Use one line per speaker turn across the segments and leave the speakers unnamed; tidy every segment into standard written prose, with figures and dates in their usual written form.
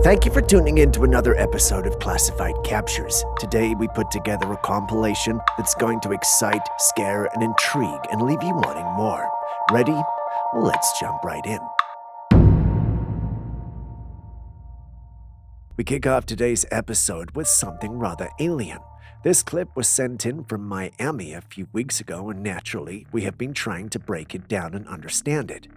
Thank you for tuning in to another episode of Classified Captures. Today we put together a compilation that's going to excite, scare, and intrigue and leave you wanting more. Ready? Well, let's jump right in. We kick off today's episode with something rather alien. This clip was sent in from Miami a few weeks ago, and naturally, we have been trying to break it down and understand it.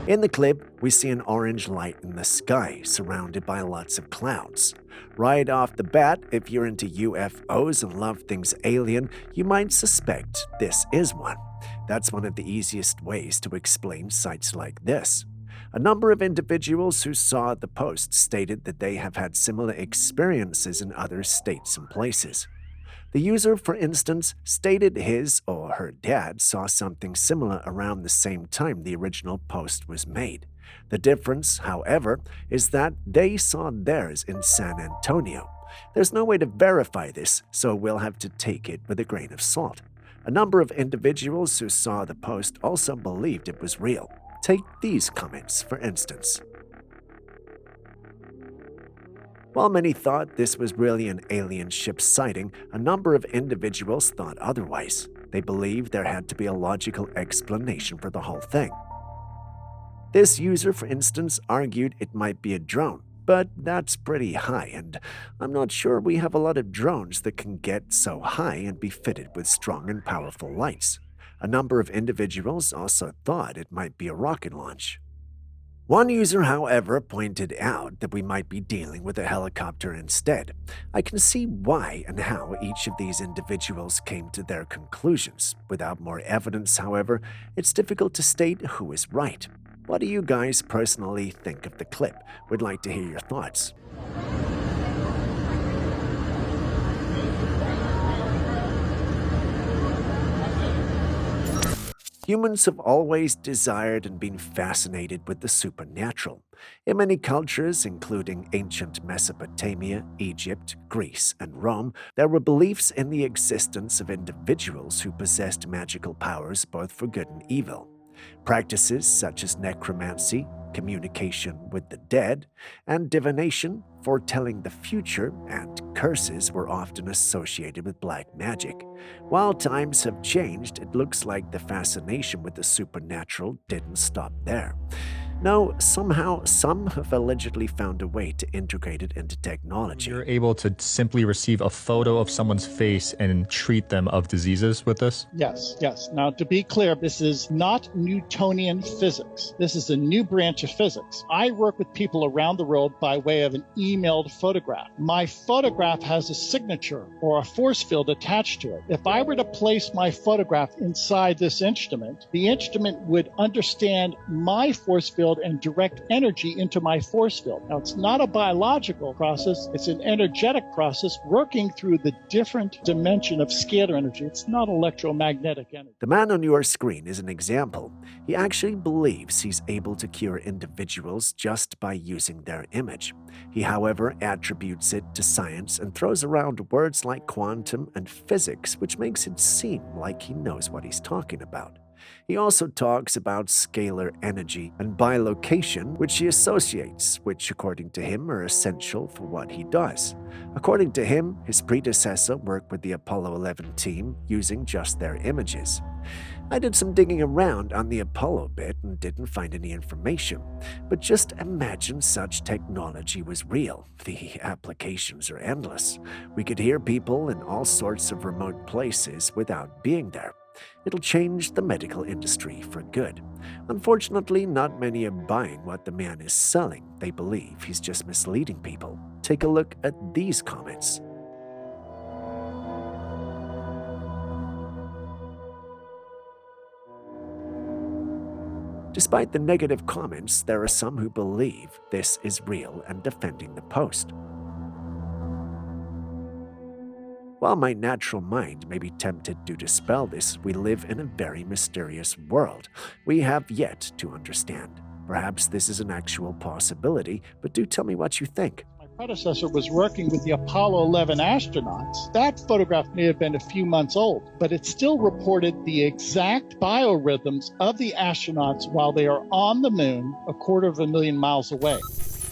In the clip, we see an orange light in the sky, surrounded by lots of clouds. Right off the bat, if you're into UFOs and love things alien, you might suspect this is one. That's one of the easiest ways to explain sights like this. A number of individuals who saw the post stated that they have had similar experiences in other states and places. The user, for instance, stated his or her dad saw something similar around the same time the original post was made. The difference, however, is that they saw theirs in San Antonio. There's no way to verify this, so we'll have to take it with a grain of salt. A number of individuals who saw the post also believed it was real. Take these comments, for instance. While many thought this was really an alien ship sighting, a number of individuals thought otherwise. They believed there had to be a logical explanation for the whole thing. This user, for instance, argued it might be a drone, but that's pretty high, and I'm not sure we have a lot of drones that can get so high and be fitted with strong and powerful lights. A number of individuals also thought it might be a rocket launch. One user, however, pointed out that we might be dealing with a helicopter instead. I can see why and how each of these individuals came to their conclusions. Without more evidence, however, it's difficult to state who is right. What do you guys personally think of the clip? We'd like to hear your thoughts. Humans have always desired and been fascinated with the supernatural. In many cultures, including ancient Mesopotamia, Egypt, Greece, and Rome, there were beliefs in the existence of individuals who possessed magical powers both for good and evil. Practices such as necromancy, communication with the dead, and divination, foretelling the future, and curses were often associated with black magic. While times have changed, it looks like the fascination with the supernatural didn't stop there. No, somehow some have allegedly found a way to integrate it into technology.
You're able to simply receive a photo of someone's face and treat them of diseases with this?
Yes. Now, to be clear, this is not Newtonian physics. This is a new branch of physics. I work with people around the world by way of an emailed photograph. My photograph has a signature or a force field attached to it. If I were to place my photograph inside this instrument, the instrument would understand my force field and direct energy into my force field. Now, it's not a biological process. It's an energetic process working through the different dimension of scalar energy. It's not electromagnetic energy.
The man on your screen is an example. He actually believes he's able to cure individuals just by using their image. He, however, attributes it to science and throws around words like quantum and physics, which makes it seem like he knows what he's talking about. He also talks about scalar energy and bilocation, which he associates, which according to him are essential for what he does. According to him, his predecessor worked with the Apollo 11 team using just their images. I did some digging around on the Apollo bit and didn't find any information, but just imagine such technology was real. The applications are endless. We could hear people in all sorts of remote places without being there. It'll change the medical industry for good. Unfortunately, not many are buying what the man is selling. They believe he's just misleading people. Take a look at these comments. Despite the negative comments, there are some who believe this is real and defending the post. While my natural mind may be tempted to dispel this, we live in a very mysterious world we have yet to understand. Perhaps this is an actual possibility, but do tell me what you think.
My predecessor was working with the Apollo 11 astronauts. That photograph may have been a few months old, but it still reported the exact biorhythms of the astronauts while they are on the moon, 250,000 miles away.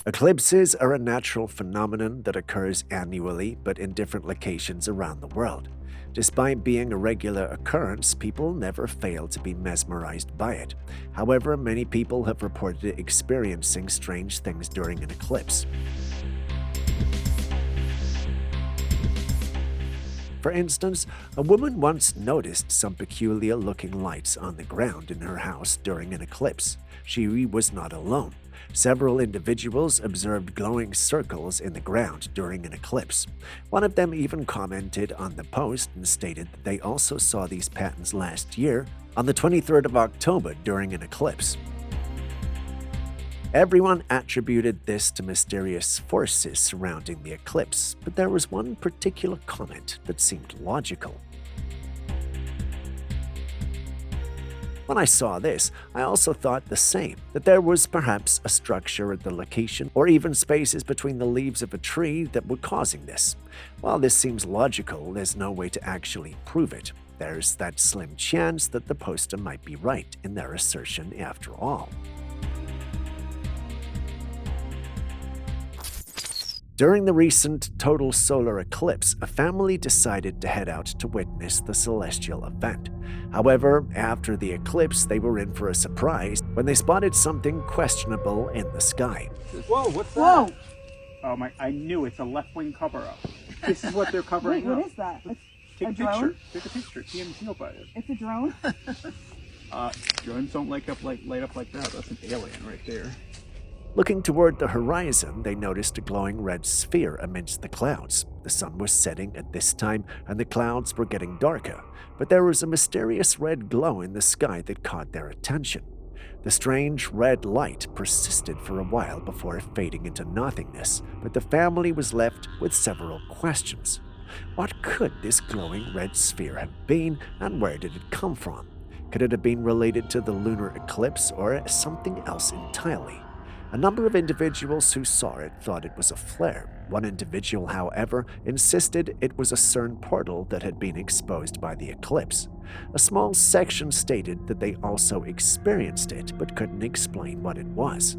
Eclipses are a natural phenomenon that occurs annually but in different locations around the world. Despite being a regular occurrence, people never fail to be mesmerized by it. However, many people have reported experiencing strange things during an eclipse. For instance, a woman once noticed some peculiar-looking lights on the ground in her house during an eclipse. She was not alone. Several individuals observed glowing circles in the ground during an eclipse. One of them even commented on the post and stated that they also saw these patterns last year on the 23rd of October during an eclipse. Everyone attributed this to mysterious forces surrounding the eclipse, but there was one particular comment that seemed logical. When I saw this, I also thought the same, that there was perhaps a structure at the location or even spaces between the leaves of a tree that were causing this. While this seems logical, there's no way to actually prove it. There's that slim chance that the poster might be right in their assertion after all. During the recent total solar eclipse, a family decided to head out to witness the celestial event. However, after the eclipse, they were in for a surprise when they spotted something questionable in the sky.
Whoa, what's that? Oh my, I knew it's a left-wing cover-up. This is what they're covering up.
What is that?
Take
a
a
drone?
picture. Take a picture. TMZ will buy it.
It's a drone?
Drones don't light up like that. That's an alien right there.
Looking toward the horizon, they noticed a glowing red sphere amidst the clouds. The sun was setting at this time, and the clouds were getting darker, but there was a mysterious red glow in the sky that caught their attention. The strange red light persisted for a while before fading into nothingness, but the family was left with several questions. What could this glowing red sphere have been, and where did it come from? Could it have been related to the lunar eclipse or something else entirely? A number of individuals who saw it thought it was a flare. One individual, however, insisted it was a CERN portal that had been exposed by the eclipse. A small section stated that they also experienced it but couldn't explain what it was.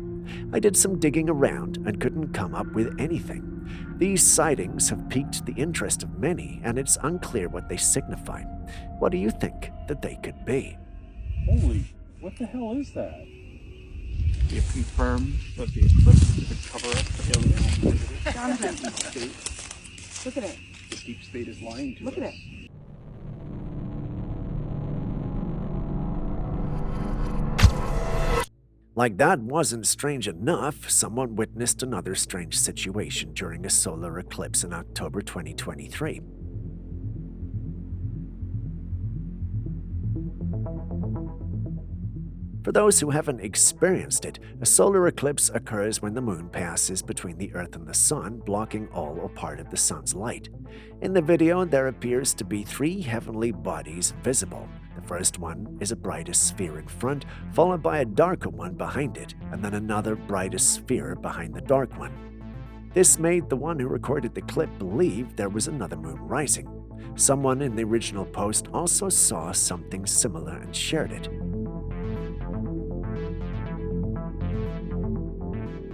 I did some digging around and couldn't come up with anything. These sightings have piqued the interest of many, and it's unclear what they signify. What do you think that they could be?
Holy, what the hell is that? We have confirmed that the eclipse is a cover-up for alien activity.
Jonathan,
State.
look at it.
The deep state is lying to us.
Look at it.
Like that wasn't strange enough, someone witnessed another strange situation during a solar eclipse in October 2023. For those who haven't experienced it, a solar eclipse occurs when the moon passes between the Earth and the Sun, blocking all or part of the Sun's light. In the video, there appears to be three heavenly bodies visible. The first one is a brightest sphere in front, followed by a darker one behind it, and then another brightest sphere behind the dark one. This made the one who recorded the clip believe there was another moon rising. Someone in the original post also saw something similar and shared it.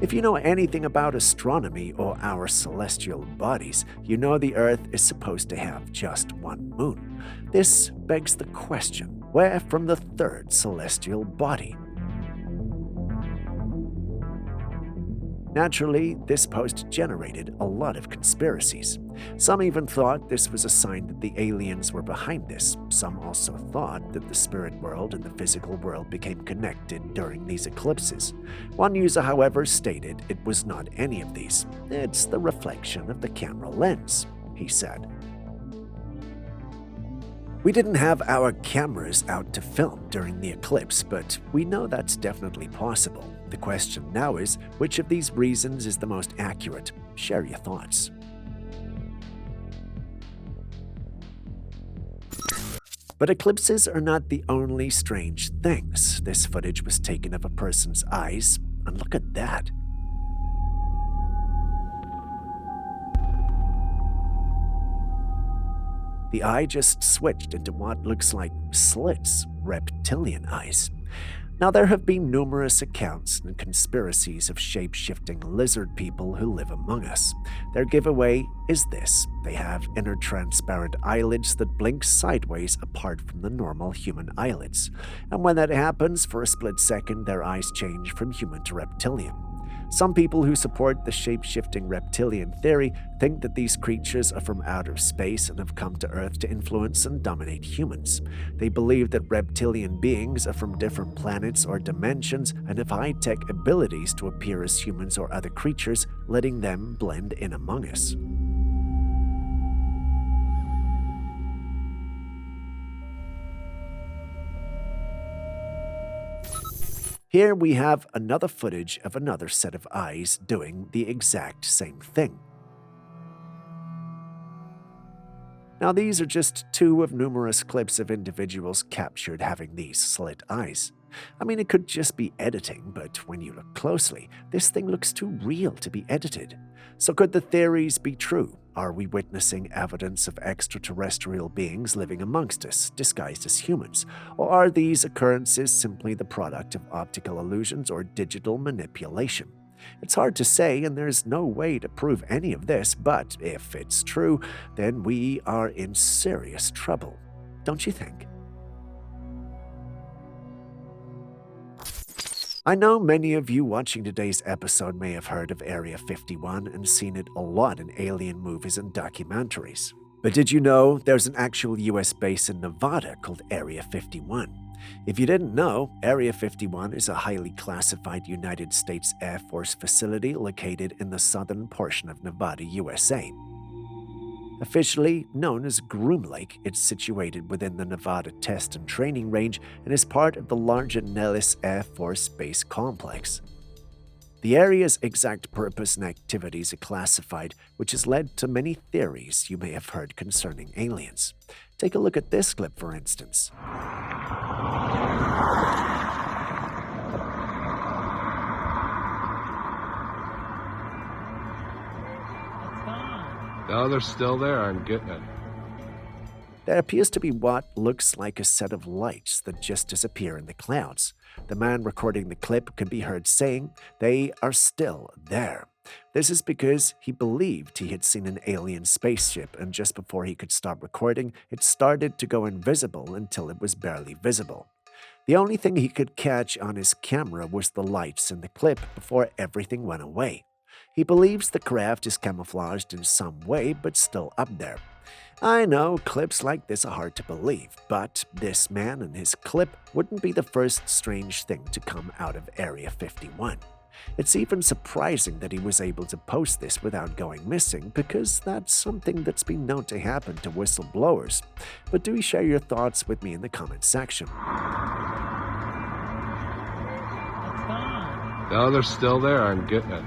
If you know anything about astronomy or our celestial bodies, you know the Earth is supposed to have just one moon. This begs the question, where from the third celestial body? Naturally, this post generated a lot of conspiracies. Some even thought this was a sign that the aliens were behind this. Some also thought that the spirit world and the physical world became connected during these eclipses. One user, however, stated it was not any of these. It's the reflection of the camera lens, he said. We didn't have our cameras out to film during the eclipse, but we know that's definitely possible. The question now is, which of these reasons is the most accurate? Share your thoughts. But eclipses are not the only strange things. This footage was taken of a person's eyes, and look at that. The eye just switched into what looks like slits, reptilian eyes. Now, there have been numerous accounts and conspiracies of shape-shifting lizard people who live among us. Their giveaway is this: they have inner transparent eyelids that blink sideways apart from the normal human eyelids. And when that happens, for a split second, their eyes change from human to reptilian. Some people who support the shape-shifting reptilian theory think that these creatures are from outer space and have come to Earth to influence and dominate humans. They believe that reptilian beings are from different planets or dimensions and have high-tech abilities to appear as humans or other creatures, letting them blend in among us. Here we have another footage of another set of eyes doing the exact same thing. Now, these are just two of numerous clips of individuals captured having these slit eyes. I mean, it could just be editing, but when you look closely, this thing looks too real to be edited. So could the theories be true? Are we witnessing evidence of extraterrestrial beings living amongst us, disguised as humans? Or are these occurrences simply the product of optical illusions or digital manipulation? It's hard to say, and there's no way to prove any of this, but if it's true, then we are in serious trouble, don't you think? I know many of you watching today's episode may have heard of Area 51 and seen it a lot in alien movies and documentaries. But did you know there's an actual US base in Nevada called Area 51? If you didn't know, Area 51 is a highly classified United States Air Force facility located in the southern portion of Nevada, USA. Officially known as Groom Lake, it's situated within the Nevada Test and Training Range and is part of the larger Nellis Air Force Base Complex. The area's exact purpose and activities are classified, which has led to many theories you may have heard concerning aliens. Take a look at this clip, for instance.
No, they're still there. I'm getting it.
There appears to be what looks like a set of lights that just disappear in the clouds. The man recording the clip can be heard saying they are still there. This is because he believed he had seen an alien spaceship, and just before he could stop recording, it started to go invisible until it was barely visible. The only thing he could catch on his camera was the lights in the clip before everything went away. He believes the craft is camouflaged in some way, but still up there. I know clips like this are hard to believe, but this man and his clip wouldn't be the first strange thing to come out of Area 51. It's even surprising that he was able to post this without going missing, because that's something that's been known to happen to whistleblowers. But do share your thoughts with me in the comment section.
No, they're still there. I'm getting it.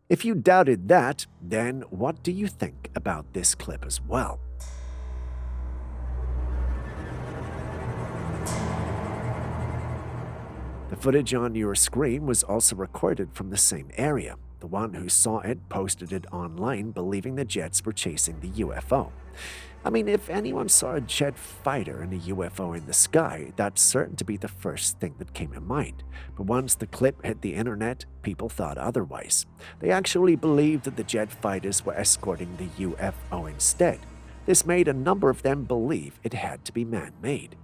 If you doubted that, then what do you think about this clip as well? The footage on your screen was also recorded from the same area. The one who saw it posted it online, believing the jets were chasing the UFO. I mean, if anyone saw a jet fighter and a UFO in the sky, that's certain to be the first thing that came to mind. But once the clip hit the internet, people thought otherwise. They actually believed that the jet fighters were escorting the UFO instead. This made a number of them believe it had to be man-made.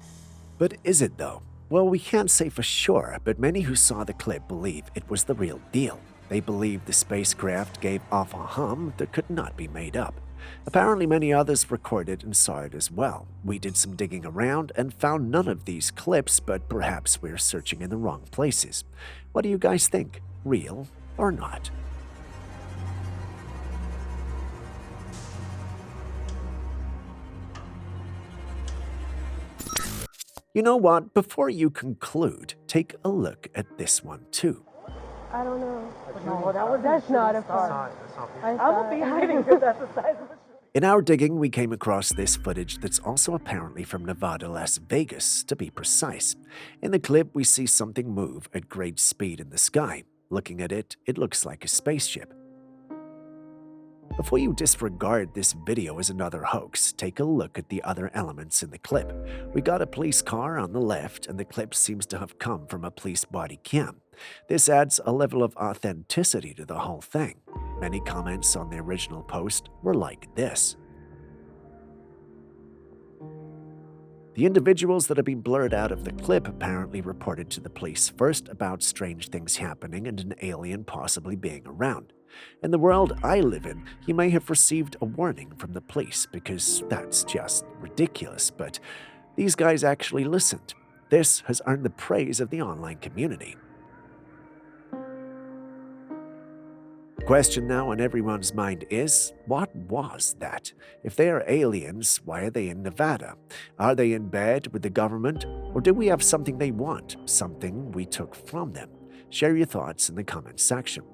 But is it though? Well, we can't say for sure, but many who saw the clip believe it was the real deal. They believe the spacecraft gave off a hum that could not be made up. Apparently many others recorded and saw it as well. We did some digging around and found none of these clips, but perhaps we're searching in the wrong places. What do you guys think? Real or not? You know what? Before you conclude, take a look at this one too.
I don't know.
No,
That's not a car. I will be hiding because that's the size of a shoe.
In our digging, we came across this footage that's also apparently from Nevada, Las Vegas, to be precise. In the clip, we see something move at great speed in the sky. Looking at it, it looks like a spaceship. Before you disregard this video as another hoax, take a look at the other elements in the clip. We got a police car on the left, and the clip seems to have come from a police body cam. This adds a level of authenticity to the whole thing. Many comments on the original post were like this. The individuals that have been blurred out of the clip apparently reported to the police first about strange things happening and an alien possibly being around. In the world I live in, you may have received a warning from the police because that's just ridiculous, but these guys actually listened. This has earned the praise of the online community. The question now on everyone's mind is, what was that? If they are aliens, why are they in Nevada? Are they in bed with the government? Or do we have something they want, something we took from them? Share your thoughts in the comments section.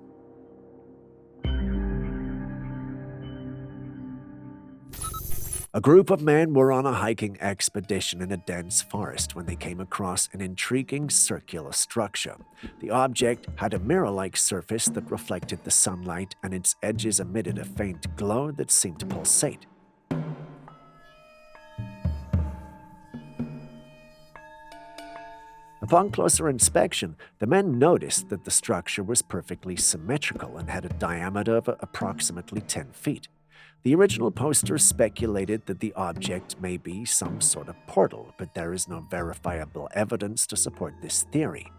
A group of men were on a hiking expedition in a dense forest when they came across an intriguing circular structure. The object had a mirror-like surface that reflected the sunlight, and its edges emitted a faint glow that seemed to pulsate. Upon closer inspection, the men noticed that the structure was perfectly symmetrical and had a diameter of approximately 10 feet. The original poster speculated that the object may be some sort of portal, but there is no verifiable evidence to support this theory.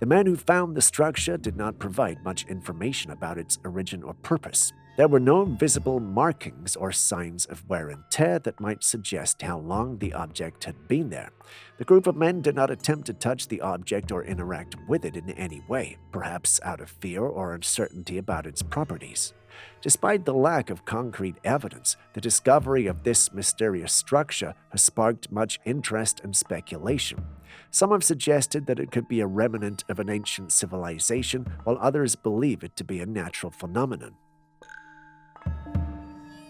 The men who found the structure did not provide much information about its origin or purpose. There were no visible markings or signs of wear and tear that might suggest how long the object had been there. The group of men did not attempt to touch the object or interact with it in any way, perhaps out of fear or uncertainty about its properties. Despite the lack of concrete evidence, the discovery of this mysterious structure has sparked much interest and speculation. Some have suggested that it could be a remnant of an ancient civilization, while others believe it to be a natural phenomenon.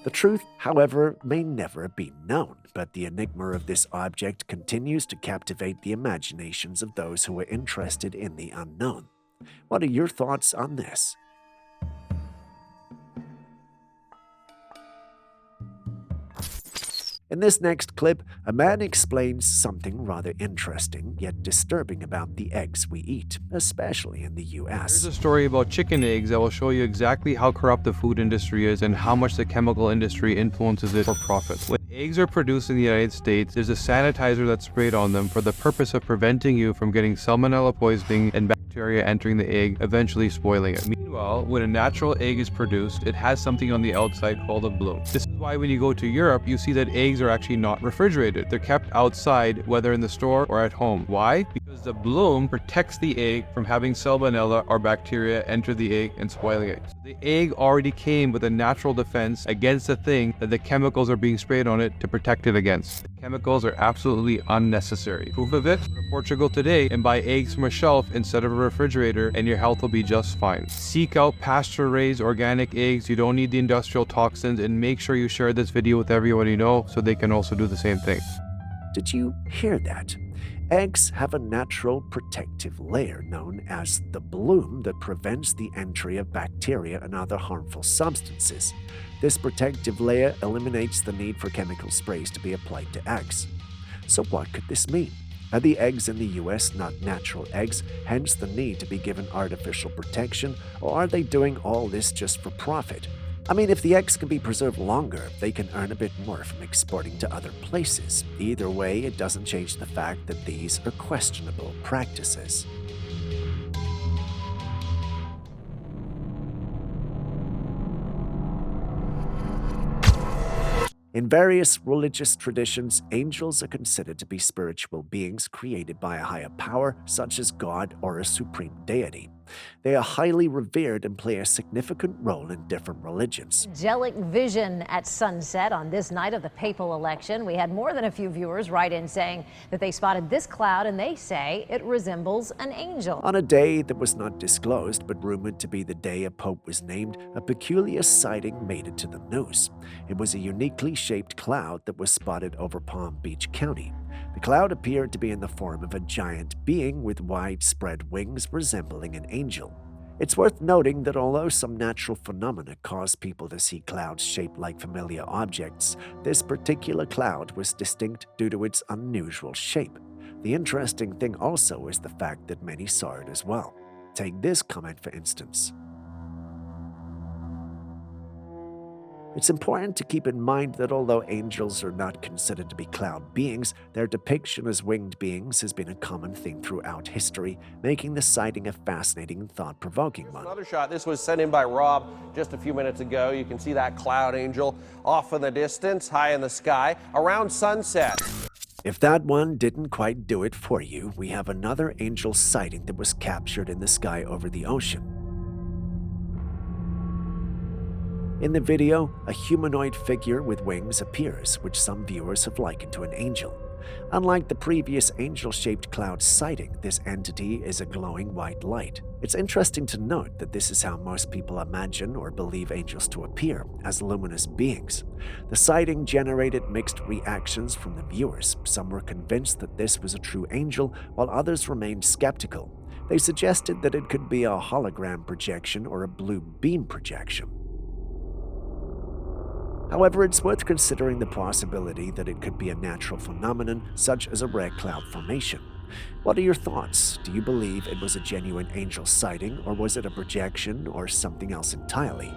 The truth, however, may never be known, but the enigma of this object continues to captivate the imaginations of those who are interested in the unknown. What are your thoughts on this? In this next clip, a man explains something rather interesting yet disturbing about the eggs we eat, especially in the US.
Here's a story about chicken eggs that will show you exactly how corrupt the food industry is and how much the chemical industry influences it for profit. When eggs are produced in the United States, there's a sanitizer that's sprayed on them for the purpose of preventing you from getting salmonella poisoning and bacteria entering the egg, eventually spoiling it. Meanwhile, when a natural egg is produced, it has something on the outside called a bloom. This is why when you go to Europe, you see that eggs are actually not refrigerated. They're kept outside, whether in the store or at home. Why? Because the bloom protects the egg from having salmonella or bacteria enter the egg and spoiling it. So the egg already came with a natural defense against the thing that the chemicals are being sprayed on it to protect it against. The chemicals are absolutely unnecessary. Proof of it? Go to Portugal today and buy eggs from a shelf instead of a refrigerator, and your health will be just fine. Seek out pasture-raised organic eggs. You don't need the industrial toxins, and make sure you share this video with everyone you know so they can also do the same thing.
Did you hear that? Eggs have a natural protective layer known as the bloom that prevents the entry of bacteria and other harmful substances. This protective layer eliminates the need for chemical sprays to be applied to eggs. So what could this mean? Are the eggs in the US not natural eggs, hence the need to be given artificial protection, or are they doing all this just for profit? I mean, if the eggs can be preserved longer, they can earn a bit more from exporting to other places. Either way, it doesn't change the fact that these are questionable practices. In various religious traditions, angels are considered to be spiritual beings created by a higher power, such as God or a supreme deity. They are highly revered and play a significant role in different religions.
Angelic vision at sunset on this night of the papal election. We had more than a few viewers write in saying that they spotted this cloud and they say it resembles an angel.
On a day that was not disclosed but rumored to be the day a pope was named, a peculiar sighting made it to the news. It was a uniquely shaped cloud that was spotted over Palm Beach County. The cloud appeared to be in the form of a giant being with widespread wings resembling an angel. It's worth noting that although some natural phenomena cause people to see clouds shaped like familiar objects, this particular cloud was distinct due to its unusual shape. The interesting thing also is the fact that many saw it as well. Take this comment for instance. It's important to keep in mind that although angels are not considered to be cloud beings, their depiction as winged beings has been a common theme throughout history, making the sighting a fascinating and thought-provoking one.
Another shot. This was sent in by Rob just a few minutes ago. You can see that cloud angel off in the distance, high in the sky, around sunset.
If that one didn't quite do it for you, we have another angel sighting that was captured in the sky over the ocean. In the video, a humanoid figure with wings appears, which some viewers have likened to an angel. Unlike the previous angel-shaped cloud sighting, this entity is a glowing white light. It's interesting to note that this is how most people imagine or believe angels to appear, as luminous beings. The sighting generated mixed reactions from the viewers. Some were convinced that this was a true angel, while others remained skeptical. They suggested that it could be a hologram projection or a blue beam projection. However, it's worth considering the possibility that it could be a natural phenomenon, such as a rare cloud formation. What are your thoughts? Do you believe it was a genuine angel sighting, or was it a projection, or something else entirely?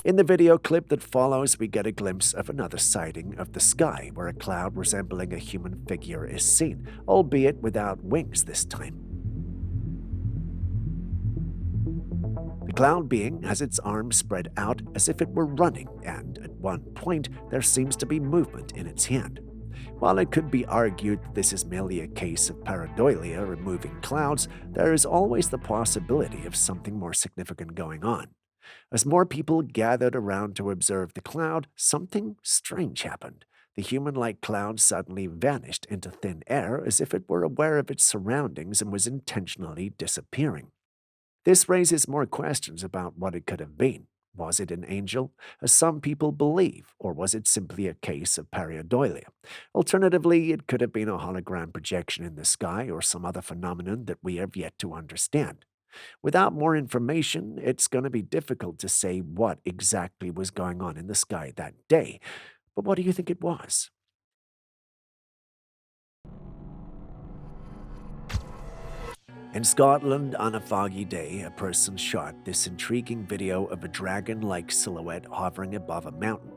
In the video clip that follows, we get a glimpse of another sighting of the sky, where a cloud resembling a human figure is seen, albeit without wings this time. The cloud being has its arms spread out as if it were running, and at one point there seems to be movement in its hand. While it could be argued that this is merely a case of pareidolia or moving clouds, there is always the possibility of something more significant going on. As more people gathered around to observe the cloud, something strange happened. The human-like cloud suddenly vanished into thin air as if it were aware of its surroundings and was intentionally disappearing. This raises more questions about what it could have been. Was it an angel, as some people believe, or was it simply a case of pareidolia? Alternatively, it could have been a hologram projection in the sky or some other phenomenon that we have yet to understand. Without more information, it's going to be difficult to say what exactly was going on in the sky that day. But what do you think it was? In Scotland, on a foggy day, a person shot this intriguing video of a dragon-like silhouette hovering above a mountain.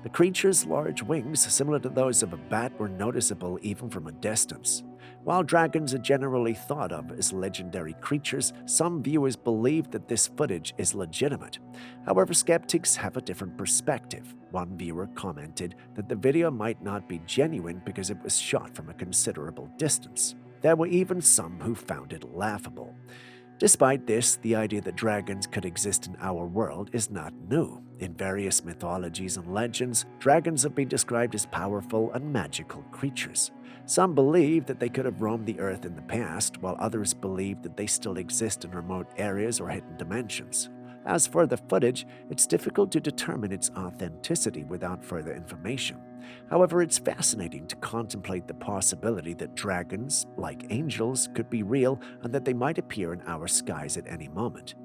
The creature's large wings, similar to those of a bat, were noticeable even from a distance. While dragons are generally thought of as legendary creatures, some viewers believe that this footage is legitimate. However, skeptics have a different perspective. One viewer commented that the video might not be genuine because it was shot from a considerable distance. There were even some who found it laughable. Despite this, the idea that dragons could exist in our world is not new. In various mythologies and legends, dragons have been described as powerful and magical creatures. Some believe that they could have roamed the earth in the past, while others believe that they still exist in remote areas or hidden dimensions. As for the footage, it's difficult to determine its authenticity without further information. However, it's fascinating to contemplate the possibility that dragons, like angels, could be real and that they might appear in our skies at any moment.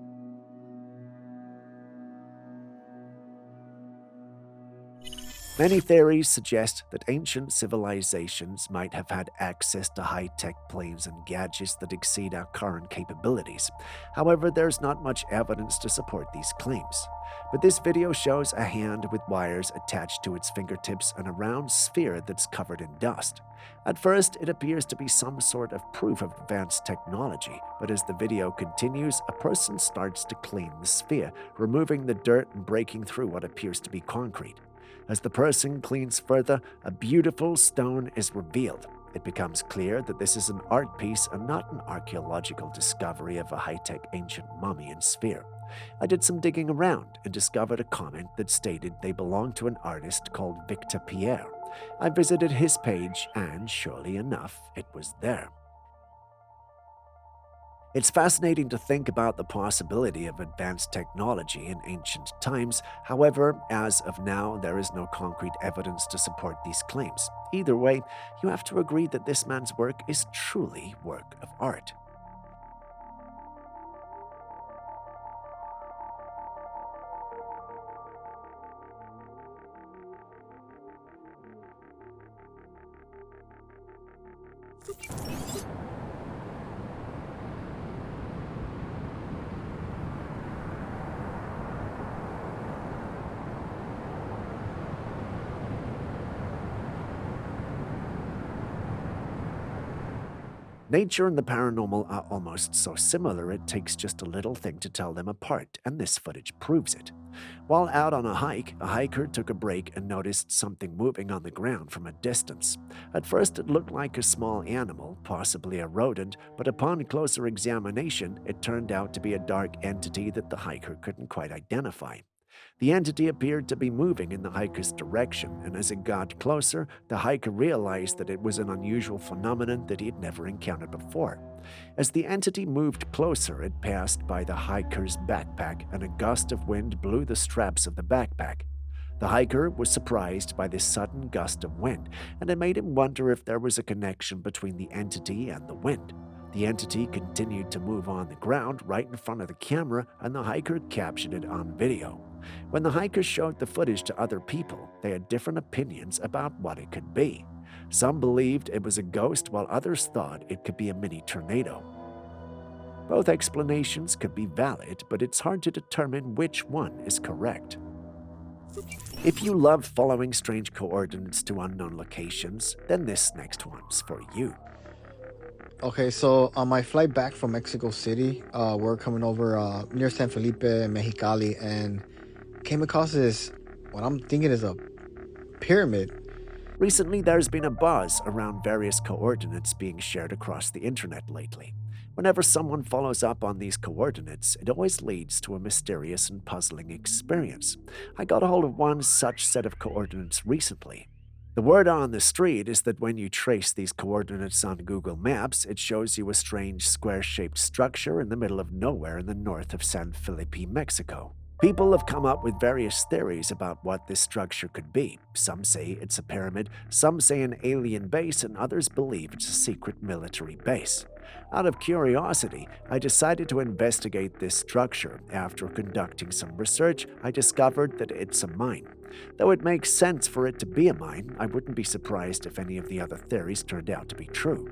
Many theories suggest that ancient civilizations might have had access to high-tech planes and gadgets that exceed our current capabilities. However, there's not much evidence to support these claims. But this video shows a hand with wires attached to its fingertips and a round sphere that's covered in dust. At first, it appears to be some sort of proof of advanced technology, but as the video continues, a person starts to clean the sphere, removing the dirt and breaking through what appears to be concrete. As the person cleans further, a beautiful stone is revealed. It becomes clear that this is an art piece and not an archaeological discovery of a high-tech ancient mummy and sphere. I did some digging around and discovered a comment that stated they belonged to an artist called Victor Pierre. I visited his page and, surely enough, it was there. It's fascinating to think about the possibility of advanced technology in ancient times. However, as of now, there is no concrete evidence to support these claims. Either way, you have to agree that this man's work is truly work of art. Nature and the paranormal are almost so similar it takes just a little thing to tell them apart, and this footage proves it. While out on a hiker took a break and noticed something moving on the ground from a distance. At first it looked like a small animal, possibly a rodent, but upon closer examination it turned out to be a dark entity that the hiker couldn't quite identify. The entity appeared to be moving in the hiker's direction, and as it got closer, the hiker realized that it was an unusual phenomenon that he had never encountered before. As the entity moved closer, it passed by the hiker's backpack, and a gust of wind blew the straps of the backpack. The hiker was surprised by this sudden gust of wind, and it made him wonder if there was a connection between the entity and the wind. The entity continued to move on the ground right in front of the camera, and the hiker captured it on video. When the hikers showed the footage to other people, they had different opinions about what it could be. Some believed it was a ghost, while others thought it could be a mini tornado. Both explanations could be valid, but it's hard to determine which one is correct. If you love following strange coordinates to unknown locations, then this next one's for you.
Okay, so on my flight back from Mexico City, we're coming over near San Felipe, Mexicali, and came across this, what I'm thinking is a pyramid.
Recently, there's been a buzz around various coordinates being shared across the internet lately. Whenever someone follows up on these coordinates, it always leads to a mysterious and puzzling experience. I got a hold of one such set of coordinates recently. The word on the street is that when you trace these coordinates on Google Maps, it shows you a strange square-shaped structure in the middle of nowhere in the north of San Felipe, Mexico. People have come up with various theories about what this structure could be. Some say it's a pyramid, some say an alien base, and others believe it's a secret military base. Out of curiosity, I decided to investigate this structure. After conducting some research, I discovered that it's a mine. Though it makes sense for it to be a mine, I wouldn't be surprised if any of the other theories turned out to be true.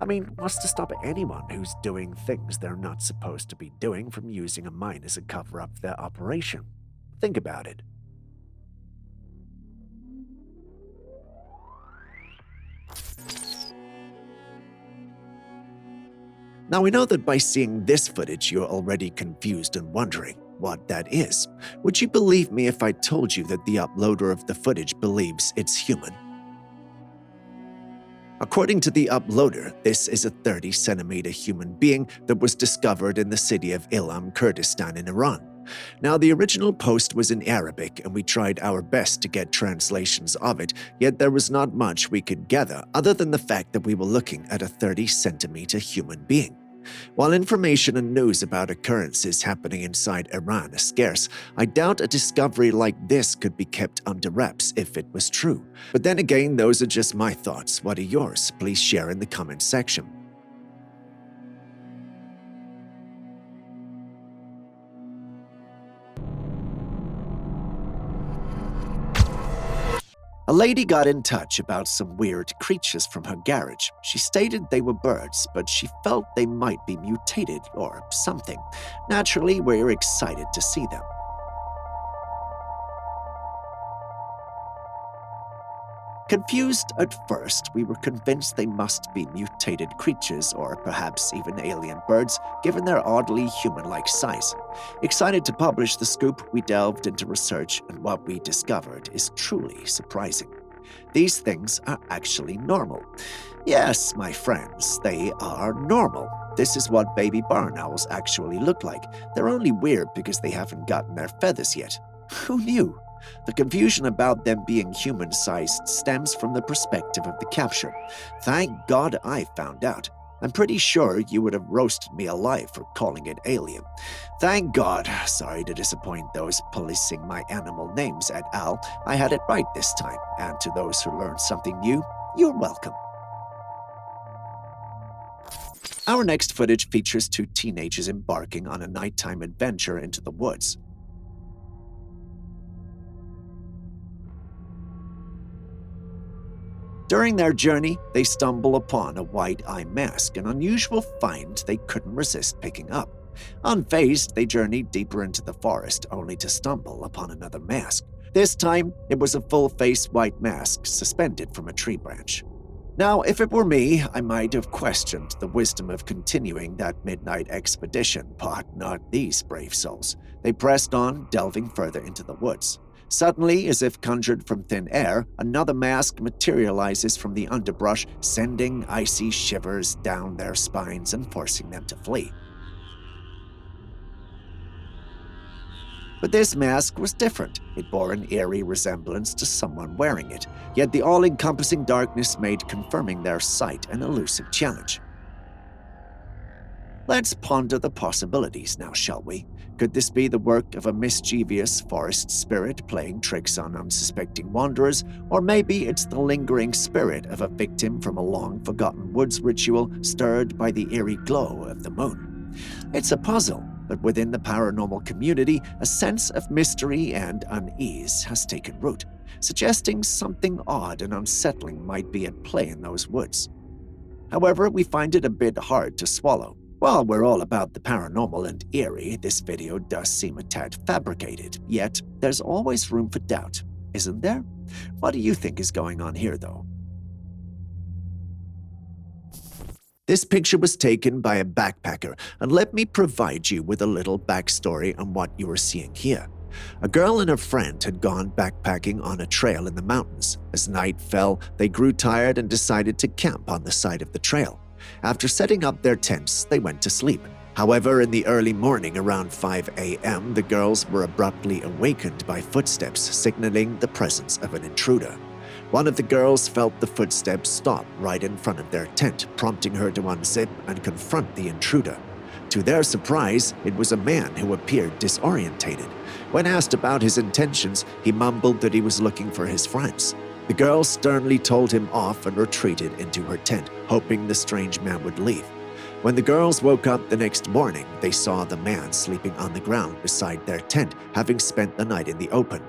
I mean, what's to stop anyone who's doing things they're not supposed to be doing from using a mine as a cover-up for their operation? Think about it. Now, we know that by seeing this footage, you're already confused and wondering what that is. Would you believe me if I told you that the uploader of the footage believes it's human? According to the uploader, this is a 30-centimeter human being that was discovered in the city of Ilam, Kurdistan in Iran. Now, the original post was in Arabic, and we tried our best to get translations of it, yet there was not much we could gather other than the fact that we were looking at a 30-centimeter human being. While information and news about occurrences happening inside Iran is scarce, I doubt a discovery like this could be kept under wraps if it was true. But then again, those are just my thoughts. What are yours? Please share in the comments section. A lady got in touch about some weird creatures from her garage. She stated they were birds, but she felt they might be mutated or something. Naturally, we're excited to see them. Confused at first, we were convinced they must be mutated creatures or perhaps even alien birds, given their oddly human-like size. Excited to publish the scoop, we delved into research, and what we discovered is truly surprising. These things are actually normal. Yes, my friends, they are normal. This is what baby barn owls actually look like. They're only weird because they haven't gotten their feathers yet. Who knew? The confusion about them being human-sized stems from the perspective of the capture. Thank God I found out. I'm pretty sure you would have roasted me alive for calling it alien. Thank God. Sorry to disappoint those policing my animal names et al. I had it right this time, and to those who learned something new, you're welcome. Our next footage features two teenagers embarking on a nighttime adventure into the woods. During their journey, they stumble upon a white eye mask, an unusual find they couldn't resist picking up. Unfazed, they journeyed deeper into the forest, only to stumble upon another mask. This time, it was a full-face white mask suspended from a tree branch. Now, if it were me, I might have questioned the wisdom of continuing that midnight expedition, but not these brave souls. They pressed on, delving further into the woods. Suddenly, as if conjured from thin air, another mask materializes from the underbrush, sending icy shivers down their spines and forcing them to flee. But this mask was different. It bore an eerie resemblance to someone wearing it, yet the all-encompassing darkness made confirming their sight an elusive challenge. Let's ponder the possibilities now, shall we? Could this be the work of a mischievous forest spirit playing tricks on unsuspecting wanderers, or maybe it's the lingering spirit of a victim from a long-forgotten woods ritual stirred by the eerie glow of the moon? It's a puzzle, but within the paranormal community, a sense of mystery and unease has taken root, suggesting something odd and unsettling might be at play in those woods. However, we find it a bit hard to swallow. While we're all about the paranormal and eerie, this video does seem a tad fabricated, yet there's always room for doubt, isn't there? What do you think is going on here, though? This picture was taken by a backpacker, and let me provide you with a little backstory on what you are seeing here. A girl and her friend had gone backpacking on a trail in the mountains. As night fell, they grew tired and decided to camp on the side of the trail. After setting up their tents, they went to sleep. However, in the early morning around 5 a.m., the girls were abruptly awakened by footsteps signaling the presence of an intruder. One of the girls felt the footsteps stop right in front of their tent, prompting her to unzip and confront the intruder. To their surprise, it was a man who appeared disorientated. When asked about his intentions, he mumbled that he was looking for his friends. The girl sternly told him off and retreated into her tent, hoping the strange man would leave. When the girls woke up the next morning, they saw the man sleeping on the ground beside their tent, having spent the night in the open.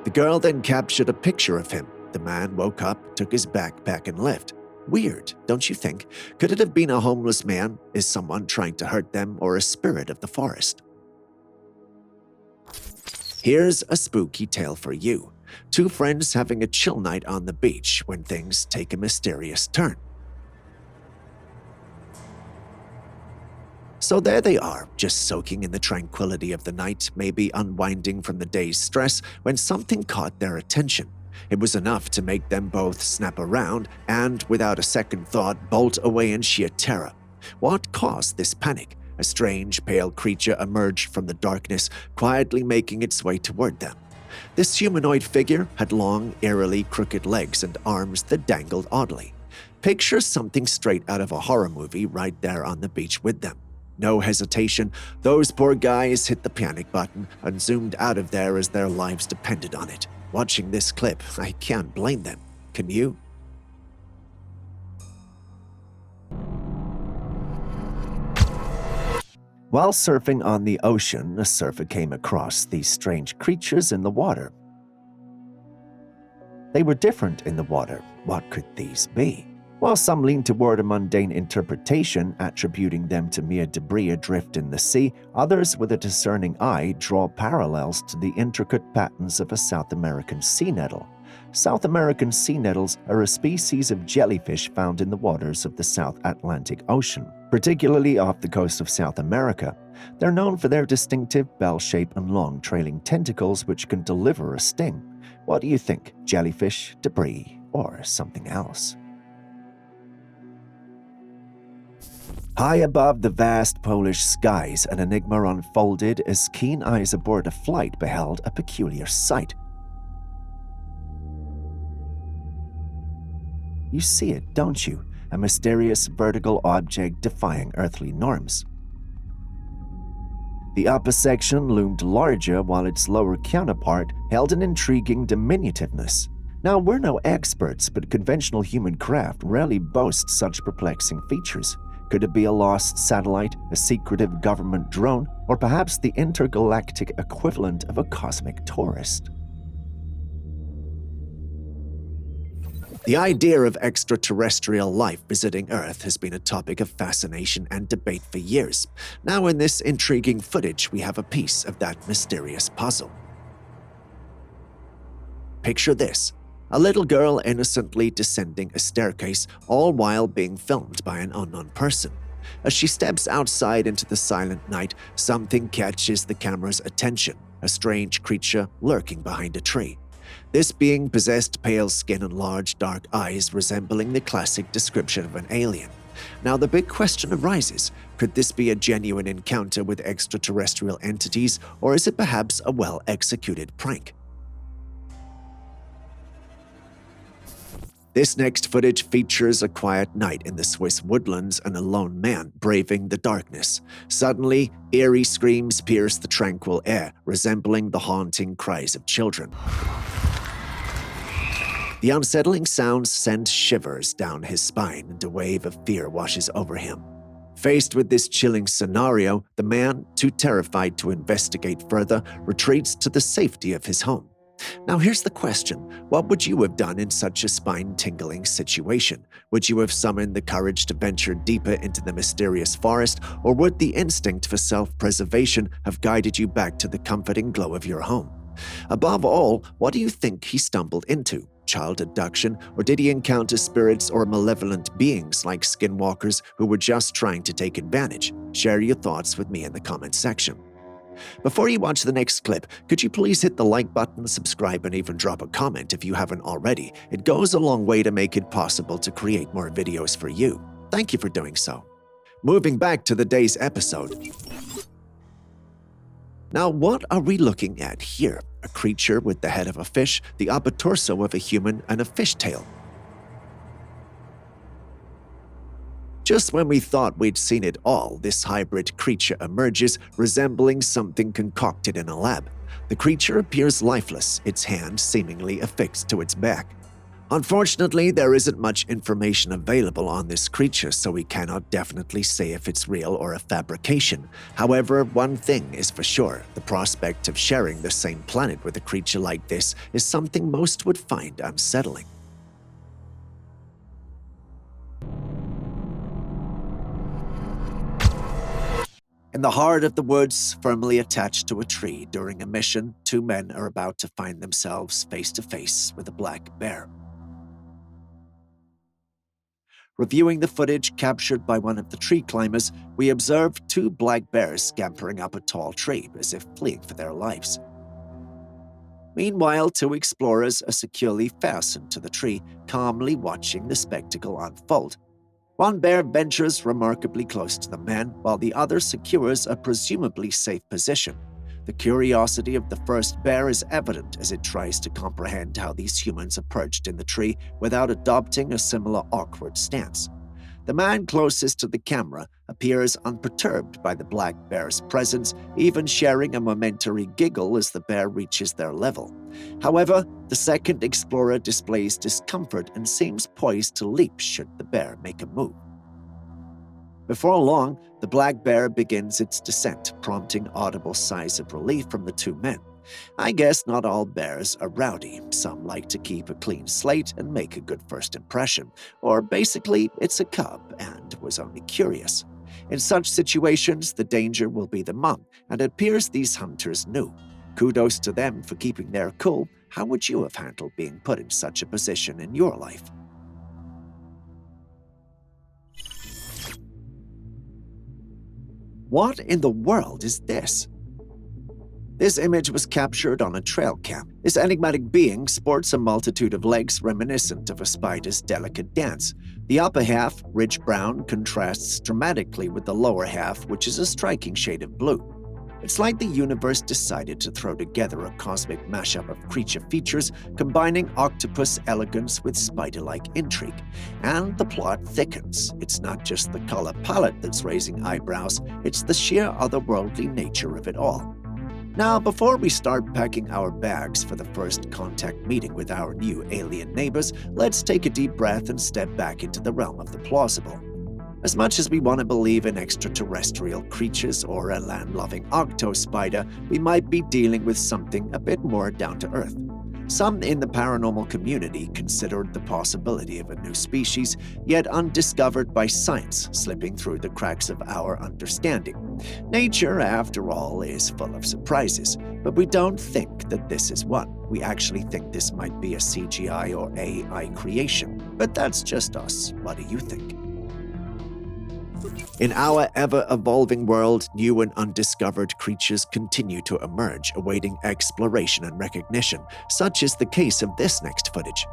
The girl then captured a picture of him. The man woke up, took his backpack, and left. Weird, don't you think? Could it have been a homeless man? Is someone trying to hurt them, or a spirit of the forest? Here's a spooky tale for you. Two friends having a chill night on the beach when things take a mysterious turn. So there they are, just soaking in the tranquility of the night, maybe unwinding from the day's stress, when something caught their attention. It was enough to make them both snap around and, without a second thought, bolt away in sheer terror. What caused this panic? A strange, pale creature emerged from the darkness, quietly making its way toward them. This humanoid figure had long, eerily crooked legs and arms that dangled oddly. Picture something straight out of a horror movie right there on the beach with them. No hesitation, those poor guys hit the panic button and zoomed out of there as their lives depended on it. Watching this clip, I can't blame them. Can you? While surfing on the ocean, a surfer came across these strange creatures in the water. They were different in the water. What could these be? While some lean toward a mundane interpretation, attributing them to mere debris adrift in the sea, others with a discerning eye draw parallels to the intricate patterns of a South American sea nettle. South American sea nettles are a species of jellyfish found in the waters of the South Atlantic Ocean, particularly off the coast of South America. They're known for their distinctive bell shape and long trailing tentacles which can deliver a sting. What do you think? Jellyfish, debris, or something else? High above the vast Polish skies, an enigma unfolded as keen eyes aboard a flight beheld a peculiar sight. You see it, don't you? a mysterious vertical object defying earthly norms. The upper section loomed larger while its lower counterpart held an intriguing diminutiveness. Now, we're no experts, but conventional human craft rarely boasts such perplexing features. Could it be a lost satellite, a secretive government drone, or perhaps the intergalactic equivalent of a cosmic tourist? The idea of extraterrestrial life visiting Earth has been a topic of fascination and debate for years. Now, in this intriguing footage, we have a piece of that mysterious puzzle. Picture this: a little girl innocently descending a staircase, all while being filmed by an unknown person. As she steps outside into the silent night, something catches the camera's attention: a strange creature lurking behind a tree. This being possessed pale skin and large dark eyes, resembling the classic description of an alien. Now, the big question arises: could this be a genuine encounter with extraterrestrial entities, or is it perhaps a well-executed prank? This next footage features a quiet night in the Swiss woodlands and a lone man braving the darkness. Suddenly, eerie screams pierce the tranquil air, resembling the haunting cries of children. The unsettling sounds send shivers down his spine, and a wave of fear washes over him. Faced with this chilling scenario, the man, too terrified to investigate further, retreats to the safety of his home. Now, here's the question: what would you have done in such a spine-tingling situation? Would you have summoned the courage to venture deeper into the mysterious forest, or would the instinct for self-preservation have guided you back to the comforting glow of your home? Above all, what do you think he stumbled into? Child abduction, or did he encounter spirits or malevolent beings like skinwalkers who were just trying to take advantage? Share your thoughts with me in the comments section. Before you watch the next clip, could you please hit the like button, subscribe, and even drop a comment if you haven't already? It goes a long way to make it possible to create more videos for you. Thank you for doing so. Moving back to the day's episode. Now, what are we looking at here? A creature with the head of a fish, the upper torso of a human, and a fishtail. Just when we thought we'd seen it all, this hybrid creature emerges, resembling something concocted in a lab. The creature appears lifeless, its hand seemingly affixed to its back. Unfortunately, there isn't much information available on this creature, so we cannot definitely say if it's real or a fabrication. However, one thing is for sure: the prospect of sharing the same planet with a creature like this is something most would find unsettling. In the heart of the woods, firmly attached to a tree during a mission, two men are about to find themselves face to face with a black bear. Reviewing the footage captured by one of the tree climbers, we observed two black bears scampering up a tall tree as if fleeing for their lives. Meanwhile, two explorers are securely fastened to the tree, calmly watching the spectacle unfold. One bear ventures remarkably close to the man, while the other secures a presumably safe position. The curiosity of the first bear is evident as it tries to comprehend how these humans are perched in the tree without adopting a similar awkward stance. The man closest to the camera appears unperturbed by the black bear's presence, even sharing a momentary giggle as the bear reaches their level. However, the second explorer displays discomfort and seems poised to leap should the bear make a move. Before long, the black bear begins its descent, prompting audible sighs of relief from the two men. I guess not all bears are rowdy. Some like to keep a clean slate and make a good first impression. Or basically, it's a cub and was only curious. In such situations, the danger will be the mum, and it appears these hunters knew. Kudos to them for keeping their cool. How would you have handled being put in such a position in your life? What in the world is this? This image was captured on a Trailcam. This enigmatic being sports a multitude of legs reminiscent of a spider's delicate dance. The upper half, rich brown, contrasts dramatically with the lower half, which is a striking shade of blue. It's like the universe decided to throw together a cosmic mashup of creature features, combining octopus elegance with spider-like intrigue. And the plot thickens. It's not just the color palette that's raising eyebrows, it's the sheer otherworldly nature of it all. Now, before we start packing our bags for the first contact meeting with our new alien neighbors, let's take a deep breath and step back into the realm of the plausible. As much as we want to believe in extraterrestrial creatures or a land-loving octo-spider, we might be dealing with something a bit more down to earth. Some in the paranormal community considered the possibility of a new species, yet undiscovered by science, slipping through the cracks of our understanding. Nature, after all, is full of surprises, but we don't think that this is one. We actually think this might be a CGI or AI creation. But that's just us. What do you think? In our ever-evolving world, new and undiscovered creatures continue to emerge, awaiting exploration and recognition, such is the case of this next footage.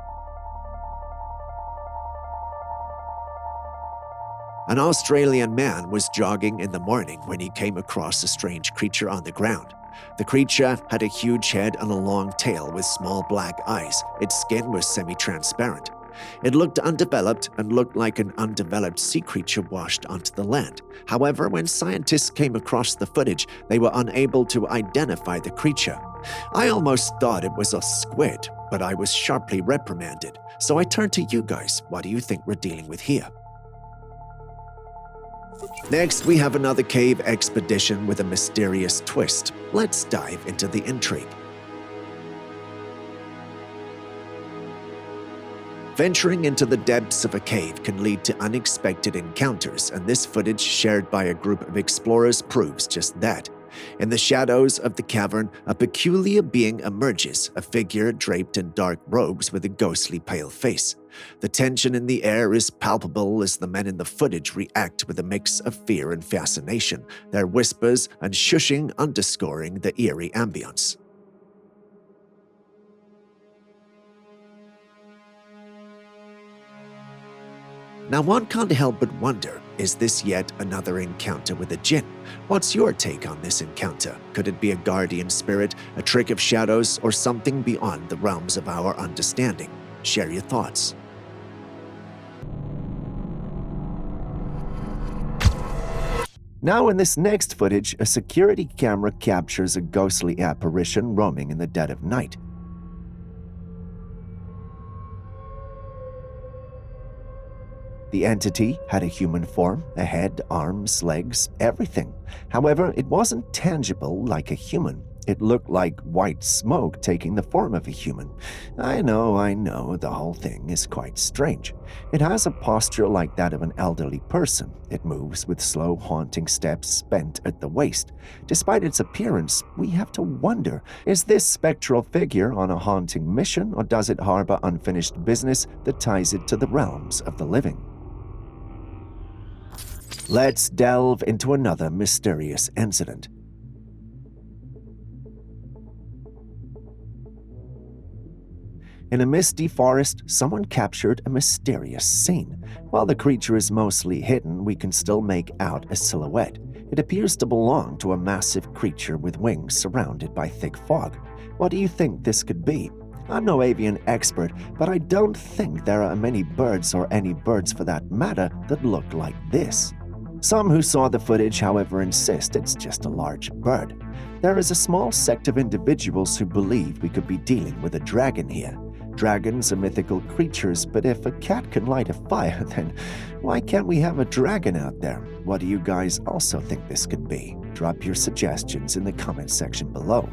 An Australian man was jogging in the morning when he came across a strange creature on the ground. The creature had a huge head and a long tail with small black eyes. Its skin was semi-transparent. It looked undeveloped and looked like an undeveloped sea creature washed onto the land. However, when scientists came across the footage, they were unable to identify the creature. I almost thought it was a squid, but I was sharply reprimanded. So I turned to you guys. What do you think we're dealing with here? Next, we have another cave expedition with a mysterious twist. Let's dive into the intrigue. Venturing into the depths of a cave can lead to unexpected encounters, and this footage shared by a group of explorers proves just that. In the shadows of the cavern, a peculiar being emerges, a figure draped in dark robes with a ghostly pale face. The tension in the air is palpable as the men in the footage react with a mix of fear and fascination, their whispers and shushing underscoring the eerie ambience. Now, one can't help but wonder, is this yet another encounter with a jinn? What's your take on this encounter? Could it be a guardian spirit, a trick of shadows, or something beyond the realms of our understanding? Share your thoughts. Now, in this next footage, a security camera captures a ghostly apparition roaming in the dead of night. The entity had a human form, a head, arms, legs, everything. However, it wasn't tangible like a human. It looked like white smoke taking the form of a human. I know, the whole thing is quite strange. It has a posture like that of an elderly person. It moves with slow, haunting steps bent at the waist. Despite its appearance, we have to wonder, is this spectral figure on a haunting mission, or does it harbor unfinished business that ties it to the realms of the living? Let's delve into another mysterious incident. In a misty forest, someone captured a mysterious scene. While the creature is mostly hidden, we can still make out a silhouette. It appears to belong to a massive creature with wings surrounded by thick fog. What do you think this could be? I'm no avian expert, but I don't think there are many birds, or any birds for that matter, that look like this. Some who saw the footage, however, insist it's just a large bird. There is a small sect of individuals who believe we could be dealing with a dragon here. Dragons are mythical creatures, but if a cat can light a fire, then why can't we have a dragon out there? What do you guys also think this could be? Drop your suggestions in the comment section below.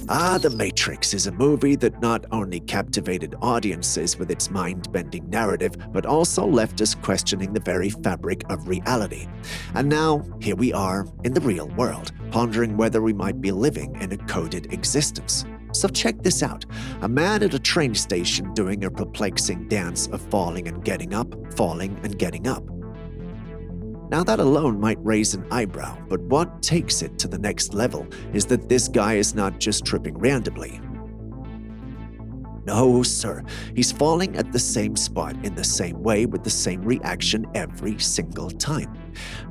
The Matrix is a movie that not only captivated audiences with its mind-bending narrative, but also left us questioning the very fabric of reality. And now, here we are in the real world, pondering whether we might be living in a coded existence. So check this out. A man at a train station doing a perplexing dance of falling and getting up, falling and getting up. Now that alone might raise an eyebrow, but what takes it to the next level is that this guy is not just tripping randomly. No, sir, he's falling at the same spot in the same way with the same reaction every single time.